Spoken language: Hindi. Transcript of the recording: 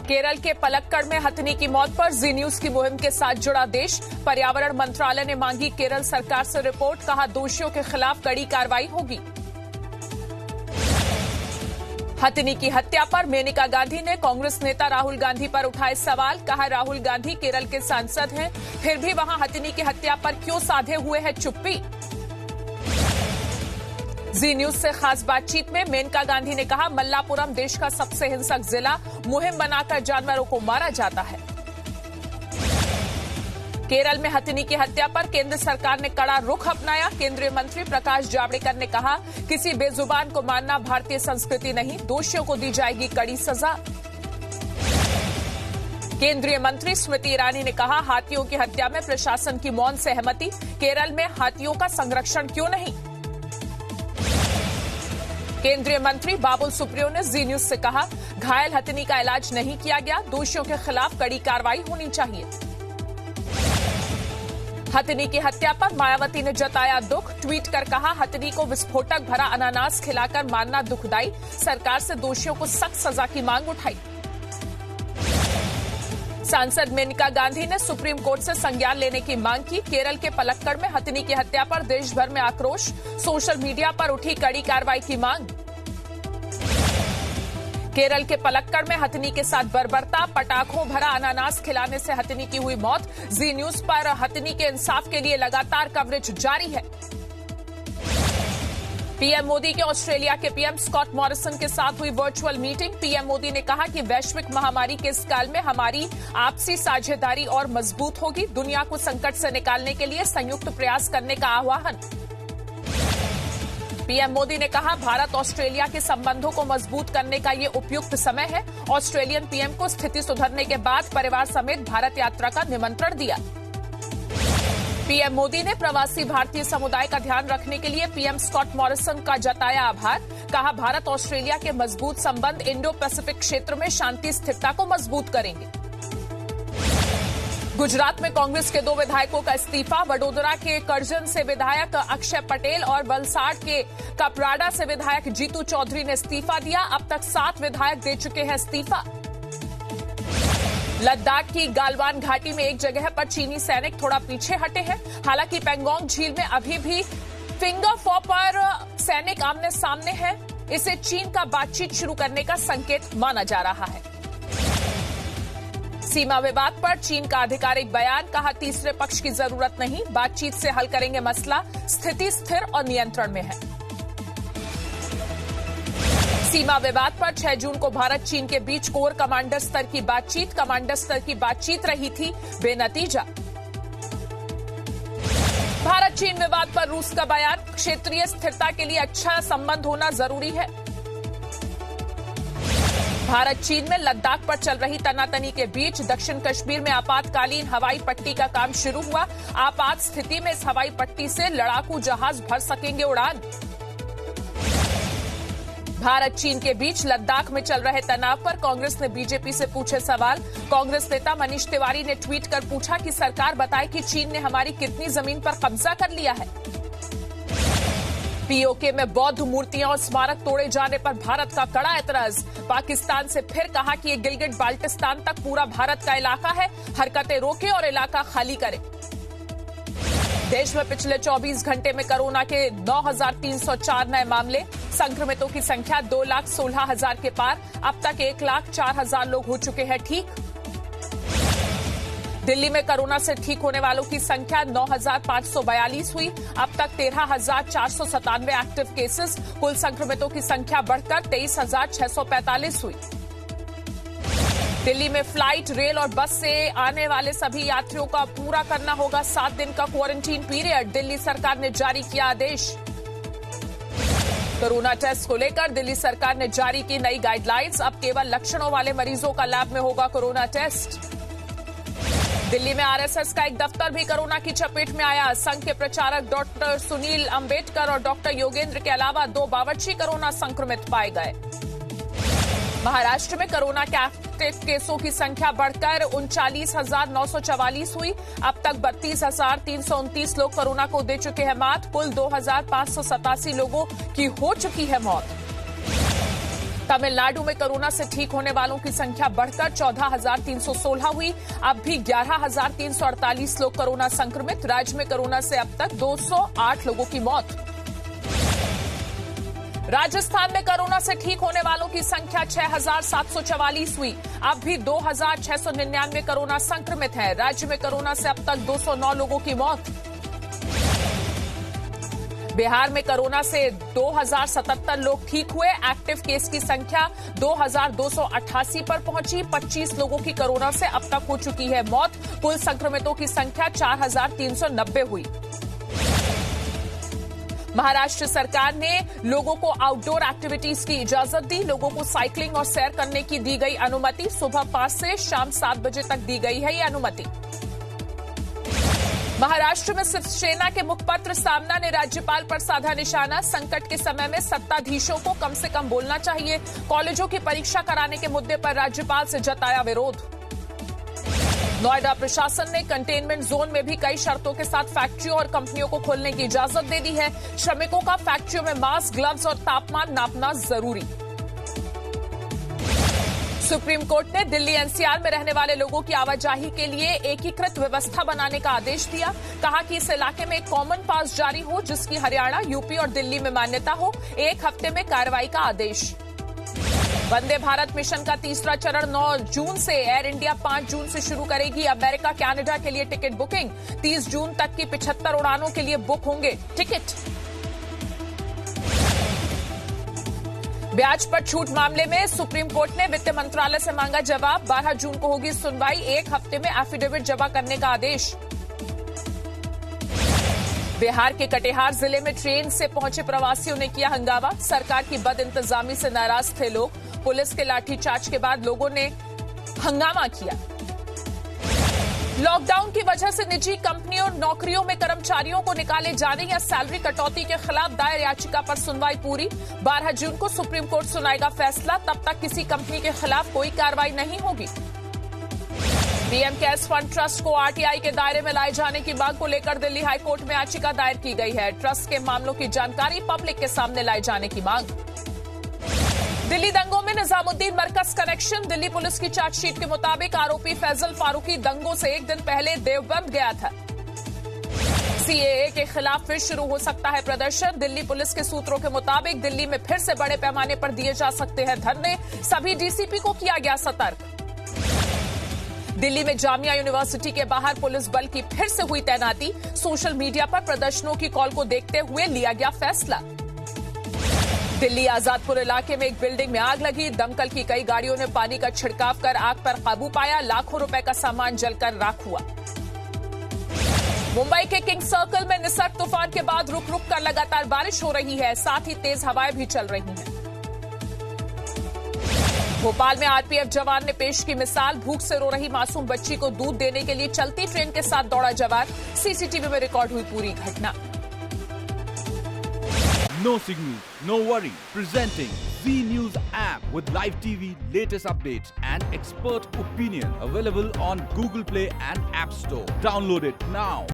केरल के पलक्कड़ में हथिनी की मौत पर जी न्यूज की मुहिम के साथ जुड़ा देश। पर्यावरण मंत्रालय ने मांगी केरल सरकार से रिपोर्ट, कहा दोषियों के खिलाफ कड़ी कार्रवाई होगी। हथिनी की हत्या पर मेनका गांधी ने कांग्रेस नेता राहुल गांधी पर उठाए सवाल, कहा राहुल गांधी केरल के सांसद हैं, फिर भी वहां हथिनी की हत्या पर क्यों साधे हुए हैं चुप्पी। जी न्यूज से खास बातचीत में मेनका गांधी ने कहा मल्लापुरम देश का सबसे हिंसक जिला, मुहिम बनाकर जानवरों को मारा जाता है। केरल में हथिनी की हत्या पर केंद्र सरकार ने कड़ा रुख अपनाया। केंद्रीय मंत्री प्रकाश जावड़ेकर ने कहा किसी बेजुबान को मारना भारतीय संस्कृति नहीं, दोषियों को दी जाएगी कड़ी सजा। केंद्रीय मंत्री स्मृति ईरानी ने कहा हाथियों की हत्या में प्रशासन की मौन सहमति, केरल में हाथियों का संरक्षण क्यों नहीं। केंद्रीय मंत्री बाबुल सुप्रियो ने जी न्यूज से कहा घायल हथिनी का इलाज नहीं किया गया, दोषियों के खिलाफ कड़ी कार्रवाई होनी चाहिए। हथिनी की हत्या पर मायावती ने जताया दुख, ट्वीट कर कहा हथिनी को विस्फोटक भरा अनानास खिलाकर मारना दुखदाई, सरकार से दोषियों को सख्त सजा की मांग उठाई। सांसद मेनका गांधी ने सुप्रीम कोर्ट से संज्ञान लेने की मांग की। केरल के पलक्कड़ में हथिनी की हत्या पर देश भर में आक्रोश, सोशल मीडिया पर उठी कड़ी कार्रवाई की मांग। केरल के पलक्कड़ में हथिनी के साथ बर्बरता, पटाखों भरा अनानास खिलाने से हथिनी की हुई मौत। जी न्यूज पर हथिनी के इंसाफ के लिए लगातार कवरेज जारी है। पीएम मोदी के ऑस्ट्रेलिया के पीएम स्कॉट मॉरिसन के साथ हुई वर्चुअल मीटिंग। पीएम मोदी ने कहा कि वैश्विक महामारी के इस काल में हमारी आपसी साझेदारी और मजबूत होगी, दुनिया को संकट से निकालने के लिए संयुक्त प्रयास करने का आह्वान। पीएम मोदी ने कहा भारत ऑस्ट्रेलिया के संबंधों को मजबूत करने का ये उपयुक्त समय है। ऑस्ट्रेलियन पीएम को स्थिति सुधरने के बाद परिवार समेत भारत यात्रा का निमंत्रण दिया। पीएम मोदी ने प्रवासी भारतीय समुदाय का ध्यान रखने के लिए पीएम स्कॉट मॉरिसन का जताया आभार, कहा भारत ऑस्ट्रेलिया के मजबूत संबंध इंडो पैसिफिक क्षेत्र में शांति स्थिरता को मजबूत करेंगे। गुजरात में कांग्रेस के 2 विधायकों का इस्तीफा, वडोदरा के करजन से विधायक अक्षय पटेल और वलसाड के कपराडा से विधायक जीतू चौधरी ने इस्तीफा दिया। अब तक 7 विधायक दे चुके हैं इस्तीफा। लद्दाख की गालवान घाटी में एक जगह पर चीनी सैनिक थोड़ा पीछे हटे हैं। हालांकि पैंगोंग झील में अभी भी फिंगर फोर पर सैनिक आमने सामने हैं। इसे चीन का बातचीत शुरू करने का संकेत माना जा रहा है। सीमा विवाद पर चीन का आधिकारिक बयान, कहा तीसरे पक्ष की जरूरत नहीं, बातचीत से हल करेंगे मसला, स्थिति स्थिर और नियंत्रण में है। सीमा विवाद पर 6 जून को भारत चीन के बीच कोर कमांडर स्तर की बातचीत, कमांडर स्तर की बातचीत रही थी बेनतीजा। भारत चीन विवाद पर रूस का बयान, क्षेत्रीय स्थिरता के लिए अच्छा संबंध होना जरूरी है। भारत चीन में लद्दाख पर चल रही तनातनी के बीच दक्षिण कश्मीर में आपातकालीन हवाई पट्टी का काम शुरू हुआ। आपात स्थिति में इस हवाई पट्टी से लड़ाकू जहाज भर सकेंगे उड़ान। भारत चीन के बीच लद्दाख में चल रहे तनाव पर कांग्रेस ने बीजेपी से पूछे सवाल। कांग्रेस नेता मनीष तिवारी ने ट्वीट कर पूछा कि सरकार बताए कि चीन ने हमारी कितनी जमीन पर कब्जा कर लिया है। पीओके में बौद्ध मूर्तियां और स्मारक तोड़े जाने पर भारत का कड़ा एतराज। पाकिस्तान से फिर कहा कि ये गिलगिट बाल्टिस्तान तक पूरा भारत का इलाका है, हरकतें रोके और इलाका खाली करें। देश में पिछले 24 घंटे में कोरोना के 9,304 नए मामले, संक्रमितों की संख्या 2,16,000 के पार। अब तक 1,04,000 लोग हो चुके हैं ठीक। दिल्ली में कोरोना से ठीक होने वालों की संख्या 9,542 हुई। अब तक 13,497 एक्टिव केसेस, कुल संक्रमितों की संख्या बढ़कर 23,645 हुई। दिल्ली में फ्लाइट, रेल और बस से आने वाले सभी यात्रियों का पूरा करना होगा 7 दिन का क्वारंटीन पीरियड, दिल्ली सरकार ने जारी किया आदेश। कोरोना टेस्ट को लेकर दिल्ली सरकार ने जारी की नई गाइडलाइंस, अब केवल लक्षणों वाले मरीजों का लैब में होगा कोरोना टेस्ट। दिल्ली में आरएसएस का एक दफ्तर भी कोरोना की चपेट में आया। संघ के प्रचारक डॉक्टर सुनील अंबेडकर और डॉक्टर योगेंद्र के अलावा 2 बावर्ची कोरोना संक्रमित पाए गए। महाराष्ट्र में कोरोना के एक्टिव केसों की संख्या बढ़कर 39,944 हुई। अब तक 32,329 लोग कोरोना को दे चुके हैं मात। कुल 2,587 लोगों की हो चुकी है मौत। तमिलनाडु में कोरोना से ठीक होने वालों की संख्या बढ़कर 14,316 हुई। अब भी 11,348 लोग कोरोना संक्रमित। राज्य में कोरोना से अब तक 208 लोगों की मौत। राजस्थान में कोरोना से ठीक होने वालों की संख्या 6,744 हुई। अब भी 2,699 कोरोना संक्रमित हैं। राज्य में कोरोना से अब तक 209 लोगों की मौत। बिहार में कोरोना से 2,077 लोग ठीक हुए। एक्टिव केस की संख्या 2,288 पर पहुंची। 25 लोगों की कोरोना से अब तक हो चुकी है मौत। कुल संक्रमितों की संख्या 4,390 हुई। महाराष्ट्र सरकार ने लोगों को आउटडोर एक्टिविटीज की इजाजत दी। लोगों को साइकिलिंग और सैर करने की दी गई अनुमति। सुबह 5 से शाम 7 बजे तक दी गई है ये अनुमति। महाराष्ट्र में शिवसेना के मुखपत्र सामना ने राज्यपाल पर साधा निशाना। संकट के समय में सत्ताधीशों को कम से कम बोलना चाहिए। कॉलेजों की परीक्षा कराने के मुद्दे पर राज्यपाल से जताया विरोध। नोएडा प्रशासन ने कंटेनमेंट जोन में भी कई शर्तों के साथ फैक्ट्रियों और कंपनियों को खोलने की इजाजत दे दी है। श्रमिकों का फैक्ट्रियों में मास्क, ग्लव्स और तापमान नापना जरूरी। सुप्रीम कोर्ट ने दिल्ली एनसीआर में रहने वाले लोगों की आवाजाही के लिए एकीकृत व्यवस्था बनाने का आदेश दिया। कहा कि इस इलाके में एक कॉमन पास जारी हो जिसकी हरियाणा, यूपी और दिल्ली में मान्यता हो। 1 हफ्ते में कार्रवाई का आदेश। वंदे भारत मिशन का तीसरा चरण 9 जून से, एयर इंडिया 5 जून से शुरू करेगी। अमेरिका, कनाडा के लिए टिकट बुकिंग। 30 जून तक की 75 उड़ानों के लिए बुक होंगे टिकट। ब्याज पर छूट मामले में सुप्रीम कोर्ट ने वित्त मंत्रालय से मांगा जवाब। 12 जून को होगी सुनवाई। 1 हफ्ते में एफिडेविट जमा करने का आदेश। बिहार के कटिहार जिले में ट्रेन से पहुंचे प्रवासियों ने किया हंगामा। सरकार की बदइंतजामी से नाराज थे लोग। पुलिस के लाठीचार्ज के बाद लोगों ने हंगामा किया। लॉकडाउन की वजह से निजी कंपनियों और नौकरियों में कर्मचारियों को निकाले जाने या सैलरी कटौती के खिलाफ दायर याचिका पर सुनवाई पूरी। 12 जून को सुप्रीम कोर्ट सुनाएगा फैसला। तब तक किसी कंपनी के खिलाफ कोई कार्रवाई नहीं होगी। पीएम केयर्स फंड ट्रस्ट को आरटीआई के दायरे में लाए जाने की मांग को लेकर दिल्ली हाईकोर्ट में याचिका दायर की गई है। ट्रस्ट के मामलों की जानकारी पब्लिक के सामने लाए जाने की मांग। दिल्ली दंगों में निजामुद्दीन मरकज कनेक्शन। दिल्ली पुलिस की चार्जशीट के मुताबिक आरोपी फैजल फारूकी दंगों से 1 दिन पहले देवबंद गया था। सीएए के खिलाफ फिर शुरू हो सकता है प्रदर्शन। दिल्ली पुलिस के सूत्रों के मुताबिक दिल्ली में फिर से बड़े पैमाने पर दिए जा सकते हैं धरने। सभी डीसीपी को किया गया सतर्क। दिल्ली में जामिया यूनिवर्सिटी के बाहर पुलिस बल की फिर से हुई तैनाती। सोशल मीडिया पर प्रदर्शनों की कॉल को देखते हुए लिया गया फैसला। दिल्ली आजादपुर इलाके में एक बिल्डिंग में आग लगी। दमकल की कई गाड़ियों ने पानी का छिड़काव कर आग पर काबू पाया। लाखों रुपए का सामान जलकर राख हुआ। मुंबई के किंग सर्कल में निसर्ग तूफान के बाद रुक रुक कर लगातार बारिश हो रही है। साथ ही तेज हवाएं भी चल रही हैं। भोपाल में आरपीएफ जवान ने पेश की मिसाल। भूख से रो रही मासूम बच्ची को दूध देने के लिए चलती ट्रेन के साथ दौड़ा जवान। सीसीटीवी में रिकॉर्ड हुई पूरी घटना। No signal, no worry. Presenting Z News app with live TV, latest updates and expert opinion. Available on Google Play and App Store. Download it now.